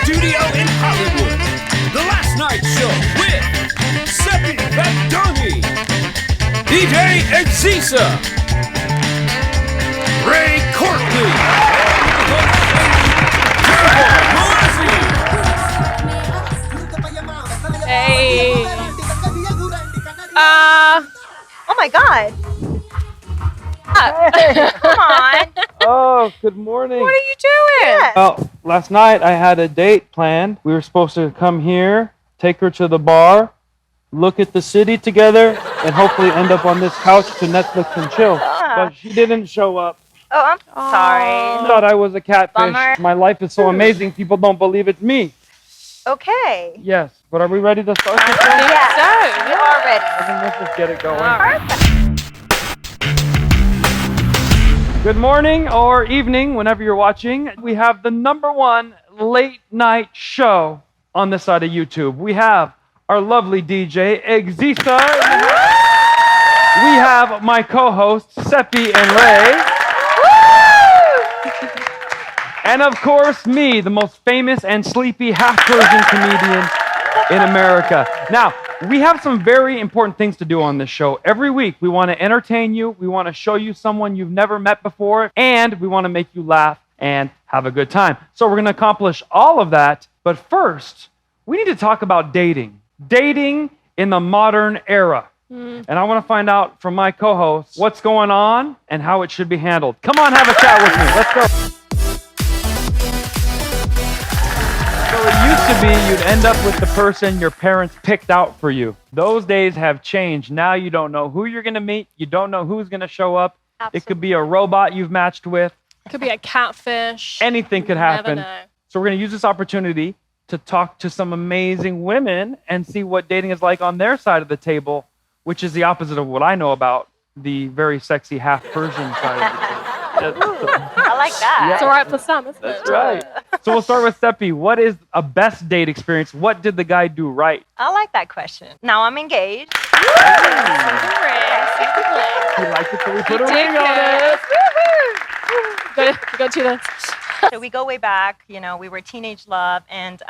studio in Hollywood. The Last Night Show with Selfie, DJ Exisa, Ray Courtney, Hey. Oh my God. Hey. Come on. Oh, good morning. What are you doing? Yes. Well, last night I had a date planned. We were supposed to come here, take her to the bar, look at the city together, and hopefully end up on this couch to Netflix and chill. But she didn't show up. Oh, I'm sorry. She thought I was a catfish. Bummer. My life is so amazing, people don't believe it's me. Okay. Yes, but are we ready to start this I thing? think so. You are ready. Let's just get it going. Perfect. Good morning or evening, whenever you're watching. We have the #1 late night show on this side of YouTube. We have our lovely DJ, Exisa. We have my co-hosts, Seppi and Ray. And of course, me, the most famous and sleepy half-Persian comedian in America. Now, we have some very important things to do on this show. Every week, we want to entertain you, we want to show you someone you've never met before, and we want to make you laugh and have a good time. So we're going to accomplish all of that, but first, we need to talk about dating. Dating in the modern era. And I want to find out from my co-hosts what's going on and how it should be handled. Come on, have a chat with me. Let's go. So it used to be you'd end up with the person your parents picked out for you. Those days have changed. Now you don't know who you're going to meet. You don't know who's going to show up. Absolutely. It could be a robot you've matched with. Could be a catfish. Anything could You never happen. know. So we're going to use this opportunity to talk to some amazing women and see what dating is like on their side of the table, which is the opposite of what I know about the very sexy half-Persian side of the table. I like that. It's all right for some, isn't it? That's right. So we'll start with Seppi. What is a best date experience? What did the guy do right? I like that question. Now I'm engaged. He liked it, so we put a ring on it. Go to the... So we go way back. You know, we were teenage love, and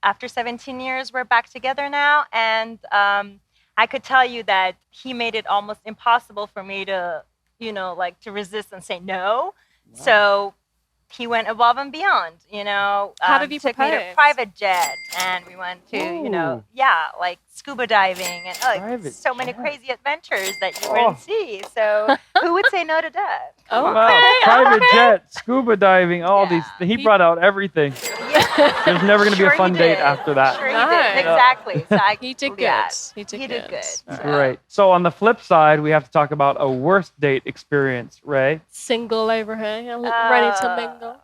after 17 years, we're back together now. And I could tell you that he made it almost impossible for me to, you know, like to resist and say no. Wow. So he went above and beyond, you know. How did he took me to propose? private jet, and we went to, you know, like scuba diving and Private so many jet. crazy adventures that you wouldn't see. So who would say no to that? Oh, Wow, private jet, scuba diving, all Yeah. these. He brought out everything. There's never going to be a Sure fun he date did. after that. Sure he No. did. Exactly. So He did good. yeah, He did did good. good. So. Great. So on the flip side, we have to talk about a worst date experience, Ray. Single over here. I'm ready to mingle.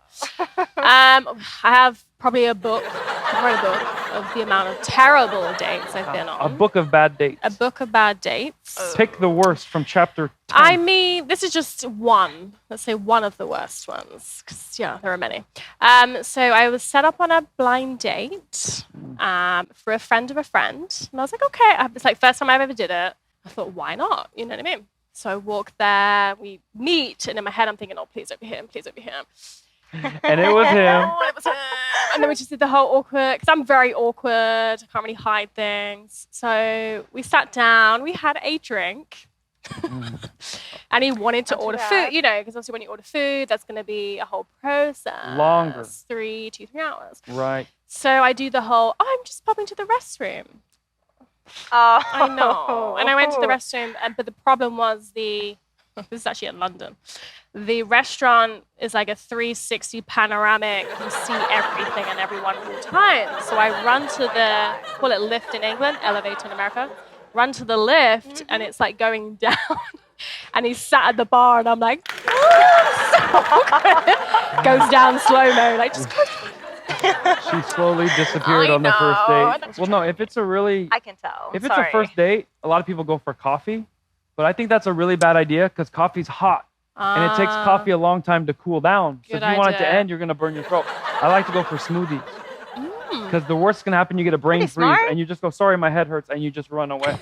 I have probably a book. I've read a book of the amount of terrible dates I've been on. A book of bad dates. A book of bad dates. Pick the worst from chapter 10. I mean, this is just one. Let's say one of the worst ones, because yeah, there are many. So I was set up on a blind date for a friend of a friend, and I was like, okay. It's like first time I ever did it. I thought, why not? You know what I mean? So I walk there, we meet, and in my head I'm thinking, oh, please over here, please over here. And it was him. Oh, it was him. And then we just did the whole awkward, because I'm very awkward. I can't really hide things. So we sat down, we had a drink. And he wanted to order food, you know, because obviously when you order food, that's going to be a whole process. Longer. 2-3 hours. Right. So I do the whole, oh, I'm just popping to the restroom. Oh, I know. And I went to the restroom, but the problem was this is actually in London. The restaurant is like a 360 panoramic. You see everything and everyone all the time. So I run to call it lift in England, elevator in America. Run to the lift, and it's like going down. And he's sat at the bar, and I'm like, goes down slow-mo, like just She slowly disappeared on the first date. Well, no, if it's a really... I can tell. If it's a first date, a lot of people go for coffee. But I think that's a really bad idea because coffee's hot. And it takes coffee a long time to cool down. So if Good you want it to idea. end, you're going to burn your throat. I like to go for smoothies. Because the worst can happen, you get a brain Pretty freeze smart. and you just go, sorry, my head hurts, and you just run away.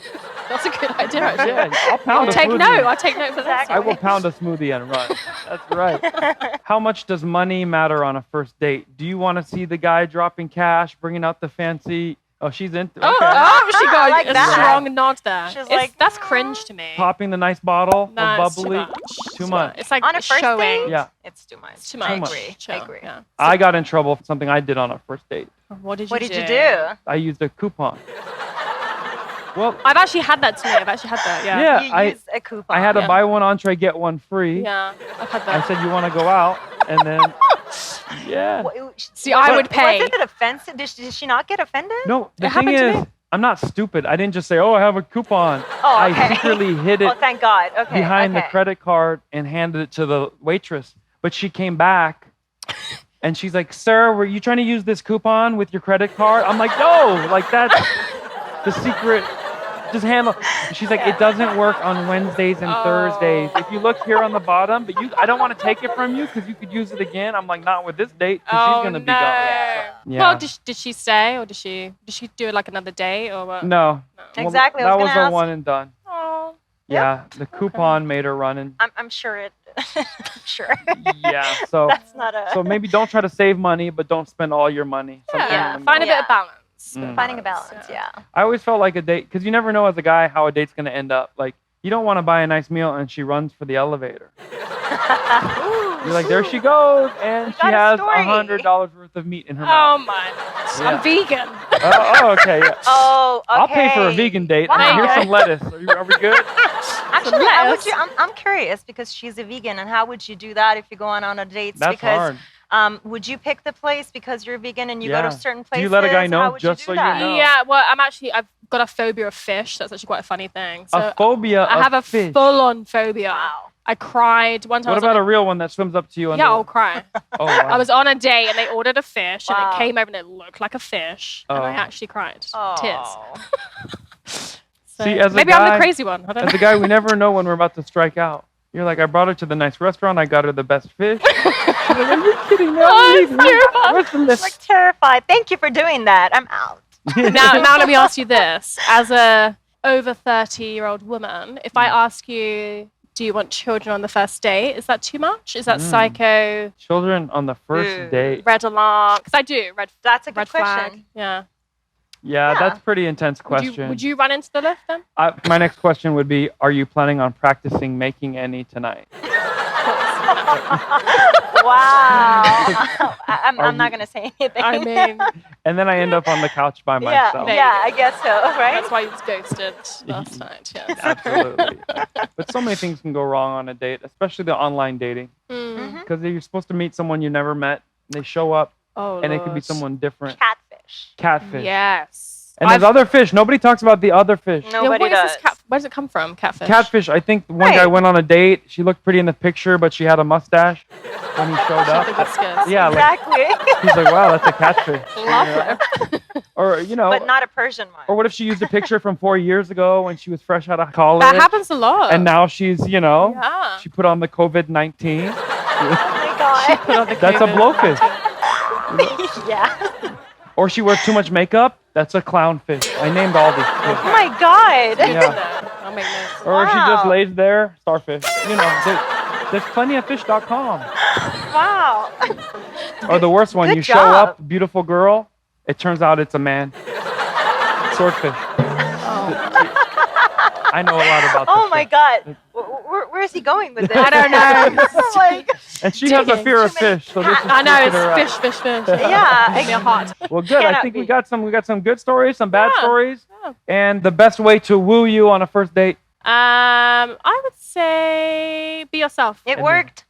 That's a good idea, actually. Yeah, I'll pound a Take smoothie. note. I'll take note for that. I will pound a smoothie and run. That's right. How much does money matter on a first date? Do you want to see the guy dropping cash, bringing out the fancy? Oh, she's into. Okay. She got like a that. strong nod there. She's like, that's cringe to me. Popping the nice bottle No, of it's too bubbly. much. Too much. It's like on a first showing. date, Yeah. it's too much. It's too much. much. Chill, I agree. Yeah. I got in trouble for something I did on a first date. What did you What do? did you do? I used a coupon. Well, I've actually had that too. I've actually had that. Yeah. yeah, You I used a coupon. I had to Yeah. buy one entree, get one free. Yeah. I've had I that. said, you want to go out? And then, yeah. See, I would pay. Was it offensive? Did she not get offended? No, the It thing happened to is, me. I'm not stupid. I didn't just say, oh, I have a coupon. Oh, I okay. secretly hid Oh, it thank God. Okay. behind the okay. credit card and handed it to the waitress. But she came back and she's like, sir, were you trying to use this coupon with your credit card? I'm like, no, like that's the secret. Just handle. She's like, it doesn't work on Wednesdays and Oh. Thursdays. If you look here on the bottom, but I don't want to take it from you because you could use it again. I'm like, not with this date because she's gonna be gone. Yeah. Well, did she stay or did she do it like another day or what? No. Exactly, I That was was gonna a ask. one and done. Oh. Yeah. The coupon made her run and I'm sure it. I'm sure. yeah. So That's not a. so maybe don't try to save money, but don't spend all your money. Something Yeah. in the Find a middle. bit of balance. Finding a balance. Yeah. I always felt like a date because you never know as a guy how a date's gonna end up. Like you don't want to buy a nice meal and she runs for the elevator. You're like, there she goes, and she got a has story. $100 worth of meat in her Oh mouth. my. Yeah. I'm vegan. Oh, okay. Yeah. Oh, okay. I'll pay for a vegan date. Wow. Here's some lettuce. Are we good? Actually, how would lettuce. you? I'm curious because she's a vegan, and how would you do that if you're going on a date? That's because, hard. Would you pick the place because you're vegan and you go Yeah. to certain Do places? you let a guy know How would just you so do you that? know? Yeah. Well, I've got a phobia of fish. That's actually quite a funny thing. So A phobia I have of a fish. full-on phobia. Wow. I cried one time. What about a real one that swims up to you? Yeah, I'll cry. Oh, wow. I was on a date and they ordered a fish and Wow. it came over and it looked like a fish and I Oh. actually cried. Tears. Oh. So See, as a maybe I'm guy- the crazy one. I don't As know. a guy, we never know when we're about to strike out. You're like, I brought her to the nice restaurant. I got her the best fish. She's like, are you kidding me? Oh, I'm leaving. Where's the I'm list? like terrified. Thank you for doing that. I'm out. now let me ask you this. As a over 30-year-old woman, if I ask you, do you want children on the first date? Is that too much? Is that psycho? Children on the first Ooh. date. Red alarm? Because I do. That's a good Red question. flag. Yeah. Yeah, Yeah. that's a pretty intense Would question. would you run into the lift then? My next question would be, are you planning on practicing making any tonight? Wow. I'm Are not you- gonna say anything. I mean, And then I end up on the couch by myself. There you yeah, go. I guess so. Right? that's why you was ghosted last night. Yeah. Absolutely. But so many things can go wrong on a date, especially the online dating. Mm. Because you're supposed to meet someone you never met, and they show up, Oh, and it could be Lord. someone different. Catfish. Catfish. Yes. And there's other fish. Nobody talks about the other fish. Nobody what is does. this where does it come from? Catfish. Catfish, I think one guy Right. went on a date. She looked pretty in the picture, but she had a mustache when he showed The up. whiskers. Yeah, like, Exactly. he's like, wow, that's a catfish. Lovely. Or, you know, But not a Persian one. or what if she used a picture from 4 years ago when she was fresh out of college? That happens a lot. And now she's, you know, Yeah. she put on the COVID-19. Oh my god. Put on the That's a COVID. blowfish. Yeah. Or she wears too much makeup. That's a clownfish. I named all these Oh fish. my god. Yeah. I'll make notes. Or she just Wow. lays there, starfish. You know, there's plenty of fish.com. Wow. Or the worst one, Good you show job. up, beautiful girl, it turns out it's a man. Swordfish. I know a lot about Oh this my fish. god. Where is he going with this? I don't know. like, And she has a fear of Too many fish, so this is I know freaking her out. it's fish. yeah. Give me a heart. Well, good. I Cannot think we be. got some good stories, some bad Yeah. stories. Yeah. And the best way to woo you on a first date. I would say be yourself. It worked.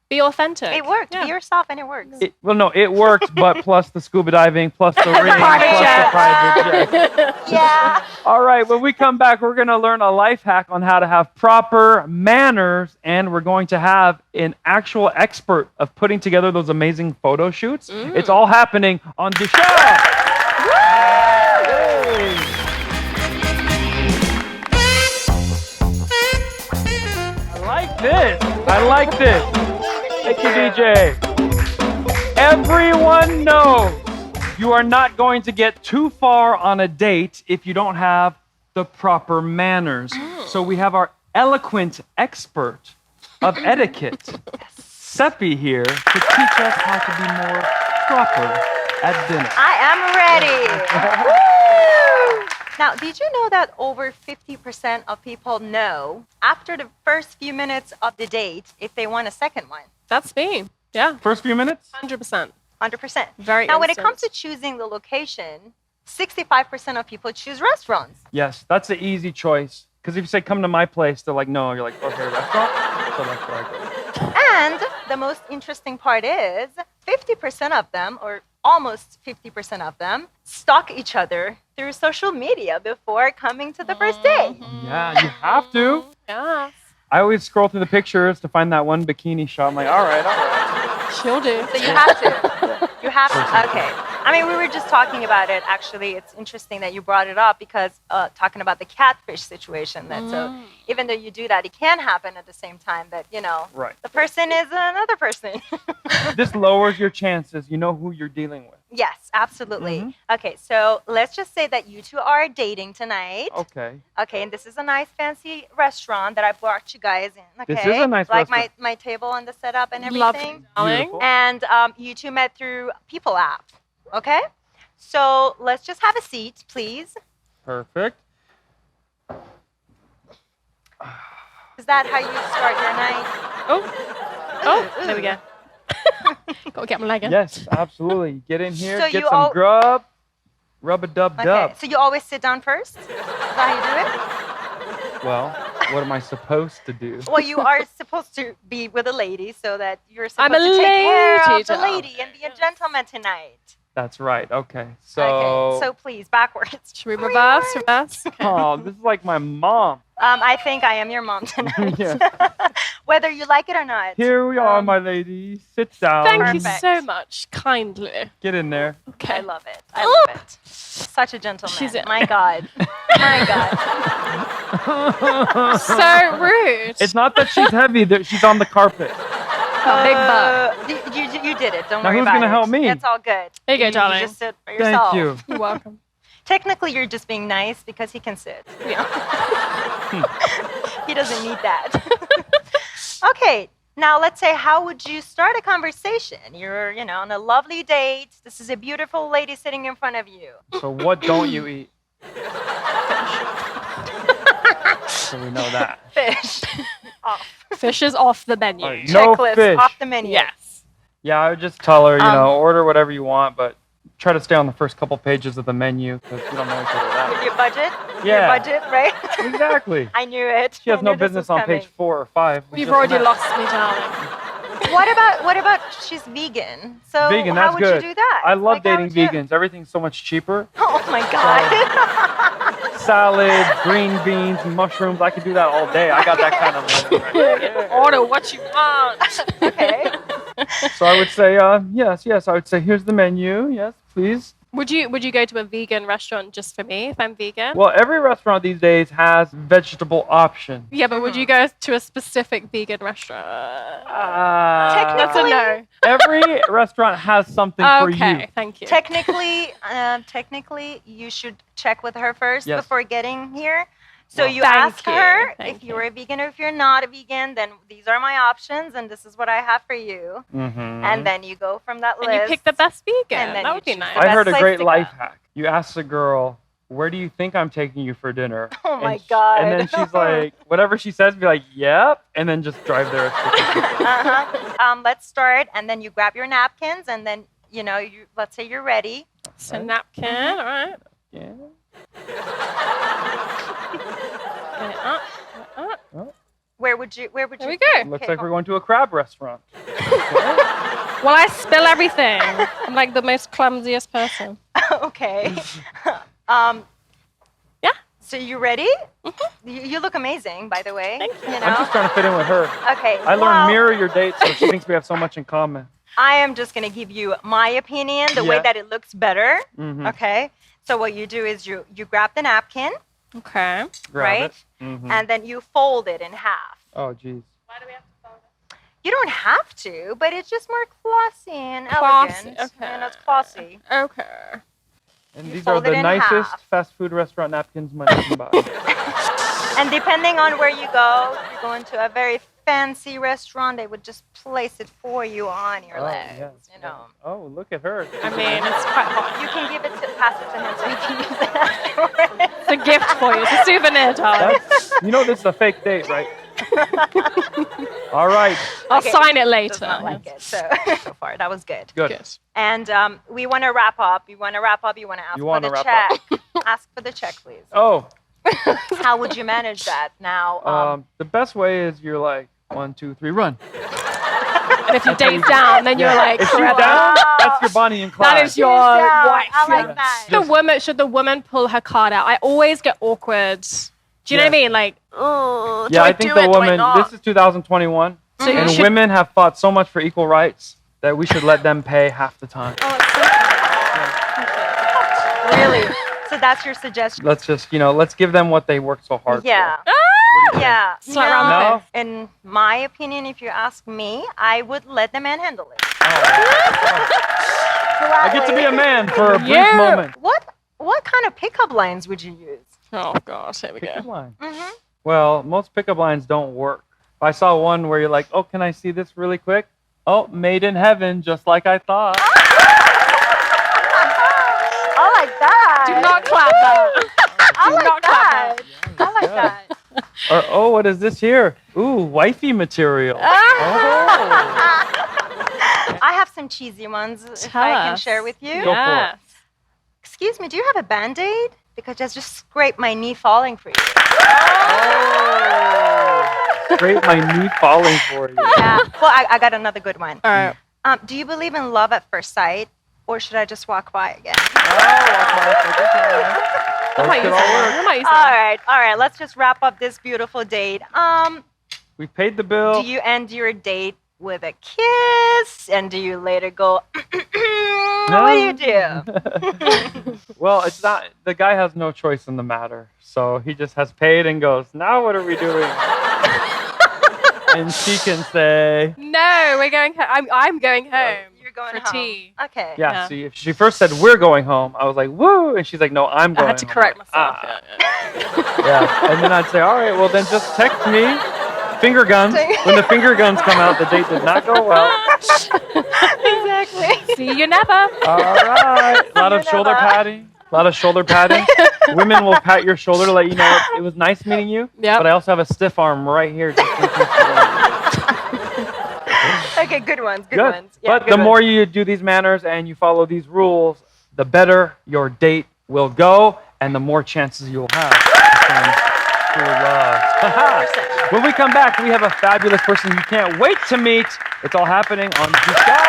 Be authentic. It worked. Yeah. Be yourself and it works. Well, no, it worked, but plus the scuba diving, plus the ring, Private plus jet. the private jet. Yeah. All right, when we come back, we're going to learn a life hack on how to have proper manners, and we're going to have an actual expert of putting together those amazing photo shoots. It's all happening on the show. Yay. I like this. I like this. Thank you, DJ. Everyone knows you are not going to get too far on a date if you don't have the proper manners. So we have our eloquent expert of etiquette, Seppi, here to teach us how to be more proper at dinner. I am ready. Woo! Now, did you know that over 50% of people know after the first few minutes of the date if they want a second one? That's me. Yeah. First few minutes? 100%. 100%. Very Now, when it instant. comes to choosing the location, 65% of people choose restaurants. Yes, that's an easy choice. Because if you say, come to my place, they're like, no. You're like, okay, restaurant? So that's where I go. And the most interesting part is 50% of them, or almost 50% of them, stalk each other through social media before coming to the first date. Yeah, you have to. Yes. I always scroll through the pictures to find that one bikini shot. I'm like, all right. She'll do. So you have to. You have to. Okay. I mean, we were just talking about it. Actually, it's interesting that you brought it up because talking about the catfish situation. That so even though you do that, it can happen at the same time. That Right. the person is another person. This lowers your chances. You know who you're dealing with. Yes, absolutely. Okay, so let's just say that you two are dating tonight. Okay. Okay, and this is a nice fancy restaurant that I brought you guys in. Okay, This is a nice like restaurant. my table and the setup and Lovely, everything. darling. Beautiful. And you two met through People app. Okay, so let's just have a seat, please. Perfect. Is that how you start your night? Oh, there we go. Gotta get my leg in. Yes, absolutely. Get in here, So get you some all- grub, rub-a-dub-dub. Okay, so you always sit down first? Is that how you do it? Well, what am I supposed to do? Well, you are supposed to be with a lady so that you're I'm supposed a to take care lady, of the darling. lady and be a gentleman tonight. That's right. Okay. So, Okay, so please, backwards. Should we reverse? Reverse? oh, this is like my mom. I think I am your mom tonight. Yeah. Whether you like it or not. Here we are, my lady. Sit down. Thank you Perfect. so much. Kindly. Get in there. Okay. I love it. I love it. Such a gentleman. She's in. My God. My God. So rude. It's not that she's heavy. She's on the carpet. Big butt. You did it. Don't Now worry who's about gonna it. help me? It's all good. Here you go, darling. You just sit for yourself. Thank you. You're welcome. Technically, you're just being nice because he can sit. Yeah. He doesn't need that. Okay. Now, let's say, how would you start a conversation? You're, on a lovely date. This is a beautiful lady sitting in front of you. So what don't you eat? So we know that. Fish. Off. Fish is off the menu. Right. No Checklist fish. off the menu. Yes. Yeah, I would just tell her, order whatever you want, but try to stay on the first couple pages of the menu because we don't know each other that With your budget? Yeah. Your budget, right? well. Exactly. I knew it. She has I no knew this business was on page coming. 4 or 5. We You've just already met. lost me, darling. What about she's vegan? So Vegan, how that's would good. you do that? I love Like, how dating would you- vegans. Everything's so much cheaper. Oh my God. Salad, green beans, mushrooms. I could do that all day. I got that kind of money. Right? Order what you want. Okay. So I would say, yes. I would say, here's the menu. Yes, please. Would you go to a vegan restaurant just for me if I'm vegan? Well, every restaurant these days has vegetable options. Yeah, but would you go to a specific vegan restaurant? Technically- That's a no. Every restaurant has something for you. Okay, thank you. Technically, you should check with her first Yes. before getting here. So Well, you Thank ask you, her thank if you're a vegan or if you're not a vegan, then these are my options and this is what I have for you. Mm-hmm. And then you go from that and list. you pick the best vegan. And then That you would be choose nice. the I best heard a place great to life go. hack. You ask the girl, where do you think I'm taking you for dinner? Oh And my sh- God. And then she's like, whatever she says, be like, yep. And then just drive there. Let's start, and then you grab your napkins, and then let's say you're ready. So napkin, all right. Yeah. Get it up. Where would you? There we go. Looks Okay, like we're going to a crab restaurant. Well, I spill everything. I'm like the most clumsiest person. Okay. Yeah. So you ready? You look amazing, by the way. Thank you. I'm just trying to fit in with her. Okay. I learned mirror your dates, so she thinks we have so much in common. I am just gonna give you my opinion, the way Yeah. that it looks better. Mhm. Okay. So what you do is you grab the napkin, Okay. Grab right? it. Mhm. And then you fold it in half. Oh, geez. Why do we have to fold it? You don't have to, but it's just more classy and Classy, elegant. okay. And it's classy. Okay. And You these are fold it the in nicest half. fast food restaurant napkins money can buy. And depending on where you go, if you're going to a very fancy restaurant, they would just place it for you on your legs, yes, you know. Oh, look at her. I mean, it's quite hot. You can pass it to him so he can use it afterwards. It's a gift for you. It's a souvenir, darling. You know this is a fake date, right? All right. I'll Okay, sign it Does later. not like it, so far that was good. Good. Good. And we want to wrap up. You want to ask You for wanna the wrap check. Ask for the check, please. Oh, How would you manage that now? the best way is you're like 1, 2, 3, run. And if your date's down, then you're like, if she's forever. down, that's your Bonnie and Clyde. That is your Yeah, wife. I like Yeah. that. Should the woman pull her card out? I always get awkward. Do you know what I mean? Like, oh, Yeah, I think the woman. This is 2021, So you and should- women have fought so much for equal rights that we should let them pay half the time. Oh, it's so Really? So that's your suggestion? Let's just, let's give them what they worked so hard Yeah. for. Yeah. Slap around the No? face. In my opinion, if you ask me, I would let the man handle it. I get to be a man for a brief Yeah. moment. What kind of pickup lines would you use? Oh, gosh, here we Pickup go. line. Mm-hmm. Well, most pickup lines don't work. I saw one where you're like, oh, can I see this really quick? Oh, made in heaven, just like I thought. I like that. Do not clap that. I Do like not clap that. that. I like that. Or, oh, what is this here? Ooh, wifey material. Oh. I have some cheesy ones if Tell I can us. share with you. Go for it. Yes. Excuse me, do you have a Band-Aid? Because I just scraped my knee falling for you. Scrape my knee falling for you. Yeah. Well, I got another good one. All right. Do you believe in love at first sight, or should I just walk by again? I might use Those could all that. work. I might use All that. right. Let's just wrap up this beautiful date. We paid the bill. Do you end your date with a kiss, and do you later go? What do you do? Well, it's not. The guy has no choice in the matter, so he just has paid and goes. Now what are we doing? And she can say, No, we're going home. I'm going home. You're going for home. tea. Okay. yeah. Yeah. See, if she first said we're going home, I was like, woo, and she's like, no, I'm I going. had to home. correct myself. Ah. Yeah. Yeah, and then I'd say, all right, well then just text me. Finger guns. When the finger guns come out, the date did not go well. Exactly. See you never. All right. A lot of You shoulder never. patting. A lot of shoulder patting. Women will pat your shoulder to let you know it was nice meeting you. Yep. But I also have a stiff arm right here. Just in case you don't. Okay, good ones. Good Good. ones. Yeah, But good the more ones. you do these manners and you follow these rules, the better your date will go and the more chances you'll have to find true love. When we come back, we have a fabulous person you can't wait to meet. It's all happening on Cashapp.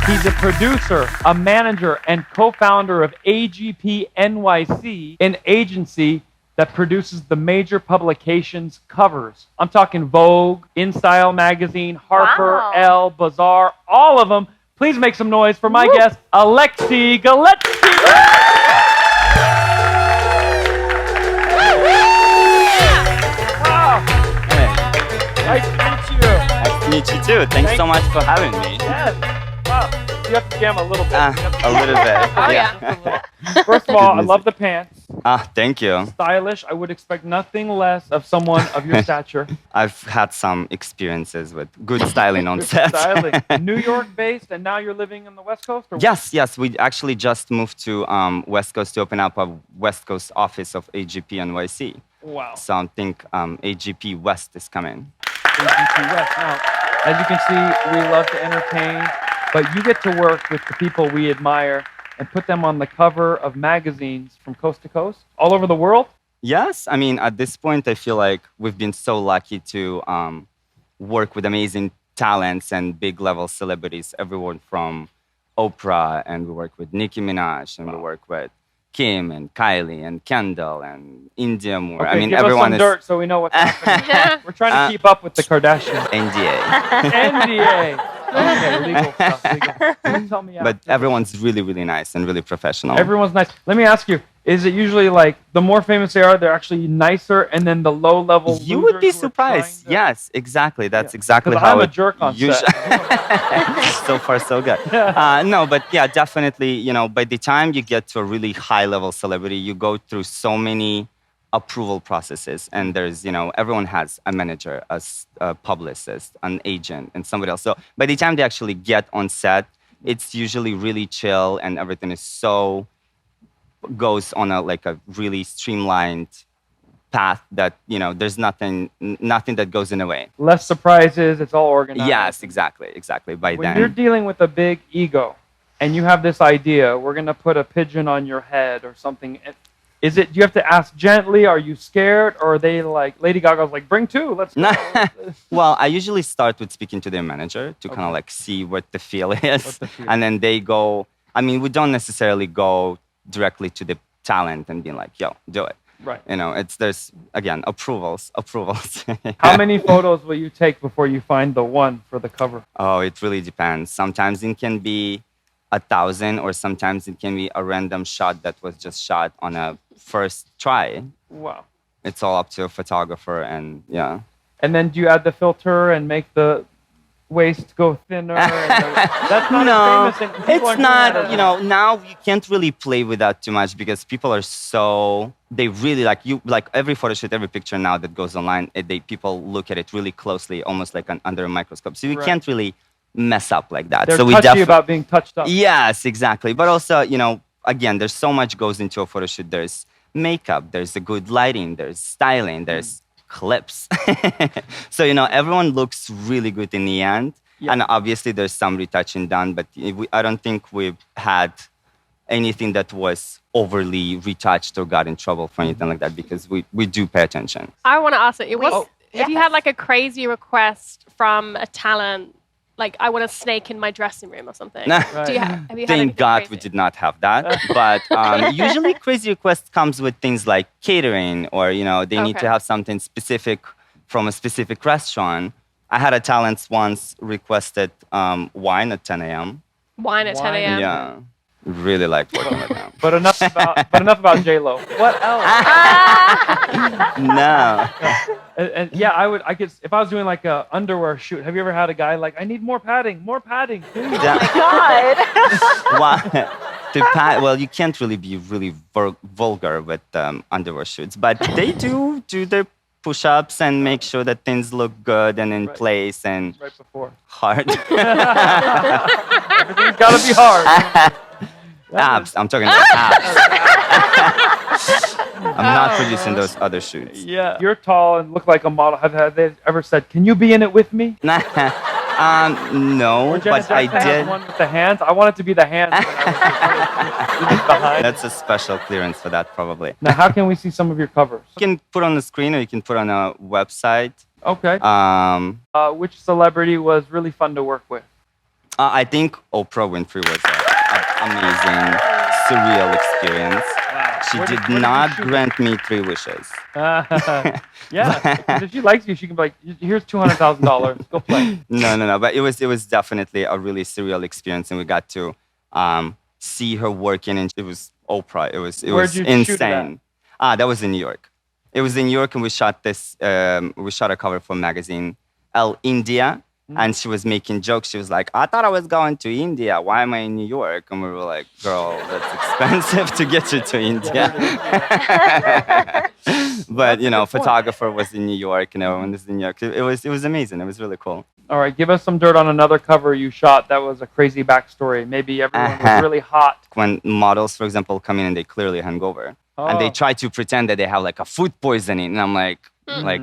He's a producer, a manager, and co-founder of AGP NYC, an agency that produces the major publications covers. I'm talking Vogue, InStyle magazine, Harper, Wow. Elle, Bazaar, all of them. Please make some noise for my guest, Alexi Galetzky. Wow. Nice to meet you. Nice to meet you too. Thanks so much for having me. Yes. Wow. You have to jam a little bit. A little bit. Oh, yeah. First of all, I love the pants. Thank you. Stylish. I would expect nothing less of someone of your stature. I've had some experiences with good styling on set. Styling. New York based, and now you're living in the West Coast? Or what? Yes. We actually just moved to West Coast to open up a West Coast office of AGP NYC. Wow. So I think AGP West is coming. AGP West. Now, as you can see, we love to entertain, but you get to work with the people we admire and put them on the cover of magazines from coast to coast, all over the world. Yes, I mean, at this point, I feel like we've been so lucky to work with amazing talents and big level celebrities, everyone from Oprah, and we work with Nicki Minaj, and we work with Kim and Kylie and Kendall and India Moore. Okay, I mean, give everyone us some is dirt so we know what's happening. Yeah. We're trying to keep up with the Kardashians. NDA. NDA. Okay, legal stuff. Legal. Don't tell me But after. everyone's really, really nice and really professional. Everyone's nice. Let me ask you, is it usually like the more famous they are, they're actually nicer, and then the low-level You would be losers who are trying surprised. to- Yes, exactly. That's Yeah. exactly 'Cause how I'm a it jerk on set. So far, so good. No, but yeah, definitely. By the time you get to a really high-level celebrity, you go through so many approval processes, and there's everyone has a manager, a publicist, an agent, and somebody else. So by the time they actually get on set, it's usually really chill, and everything is so goes on a really streamlined path that there's nothing that goes in the way. Less surprises. It's all organized. Yes, exactly. By When then, you're dealing with a big ego, and you have this idea, we're gonna put a pigeon on your head or something. Do you have to ask gently? Are you scared, or are they like Lady Gaga's like, bring two, let's go? well, I usually start with speaking to their manager to kind of see what the feel is, and then they go. I mean, we don't necessarily go directly to the talent and being like, "Yo, do it." Right. There's again approvals. How many photos will you take before you find the one for the cover? Oh, it really depends. Sometimes it can be 1,000, or sometimes it can be a random shot that was just shot on a first try. Wow. It's all up to a photographer, and yeah. And then do you add the filter and make the waist go thinner? That's not No, as famous. And people it's aren't doing not. that as Now you can't really play with that too much because people are they really like every photo shoot, every picture now that goes online. People look at it really closely, almost like under a microscope. So you can't really mess up like that. They're so touchy about being touched up. Yes, exactly. But also, again, there's so much goes into a photo shoot. There's makeup, there's the good lighting, there's styling, there's clips. So everyone looks really good in the end. Yeah. And obviously there's some retouching done, but I don't think we've had anything that was overly retouched or got in trouble for anything like that, because we do pay attention. I want to ask it. If you had like a crazy request from a talent, like I want a snake in my dressing room or something. Right. Have you had Thank anything God crazy? we did not have that. But usually crazy request comes with things like catering, or they need to have something specific from a specific restaurant. I had a talent once requested wine at 10 a.m. Wine at 10 a.m. Yeah, really like working with them. But enough about J-Lo. What else? No. And yeah, I could, if I was doing like a underwear shoot. Have you ever had a guy like, I need more padding, please? Oh my God. Well, you can't really be really vulgar with underwear shoots, but they do their push-ups and make sure that things look good and in place and Right before. hard. Everything's got to be hard. Abs. I'm talking about abs. I'm not producing those other shoots. Yeah. You're tall and look like a model. Have they ever said, can you be in it with me? No, Or Janet but I Jackson has did. one with the hands. I want it to be the hands. Behind. That's a special clearance for that, probably. Now, how can we see some of your covers? You can put on the screen, or you can put on a website. Okay. Which celebrity was really fun to work with? I think Oprah Winfrey was an amazing, surreal experience. She What did did you not shoot? grant me 3 wishes. Yeah. Because if she likes you, she can be like, here's $200,000. Go play. No. But it was definitely a really surreal experience, and we got to see her working, and it was Oprah. It was Where'd you shoot it insane. That was in New York. It was in New York, and we shot this. We shot a cover for magazine Elle India, and she was making jokes. She was like, "I thought I was going to India. Why am I in New York?" And we were like, "Girl, that's expensive to get you to India." But photographer was in New York, and everyone was in New York. It was amazing. It was really cool. All right, give us some dirt on another cover you shot that was a crazy backstory. Maybe everyone was really hot. When models, for example, come in and they clearly hungover, and they try to pretend that they have like a food poisoning, and I'm like, can I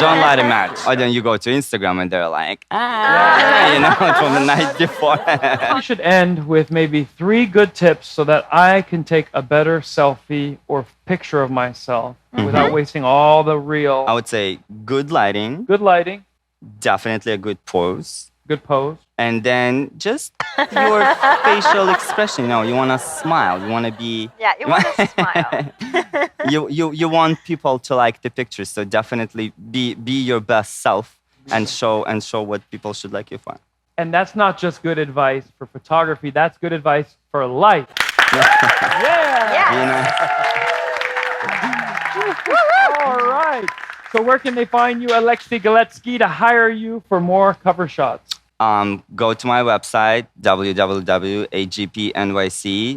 don't light a match. Or then you go to Instagram and they're like, from the night before. We should end with maybe 3 good tips so that I can take a better selfie or picture of myself without wasting all the real. I would say good lighting, Good lighting, definitely a good pose, good pose. and then just your facial expression. You want to smile. You want to be. Yeah, you want to smile. You want people to like the picture. So definitely be your best self and show what people should like you for. And that's not just good advice for photography. That's good advice for life. Yeah. Be nice. All right. So where can they find you, Alexei Galetsky, to hire you for more cover shots? Go to my website, www.agpnyc,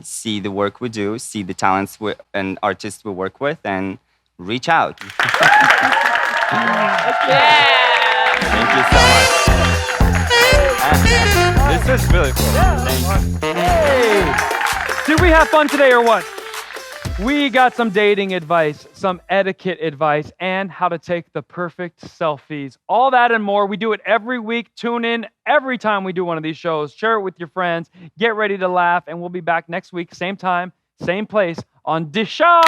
see the work we do, see the talents and artists we work with, and reach out. Yeah. Thank you so much. This is really cool. Thank you. Hey! Did we have fun today or what? We got some dating advice, some etiquette advice, and how to take the perfect selfies. All that and more. We do it every week. Tune in every time we do one of these shows. Share it with your friends. Get ready to laugh, and we'll be back next week, same time, same place on Disha.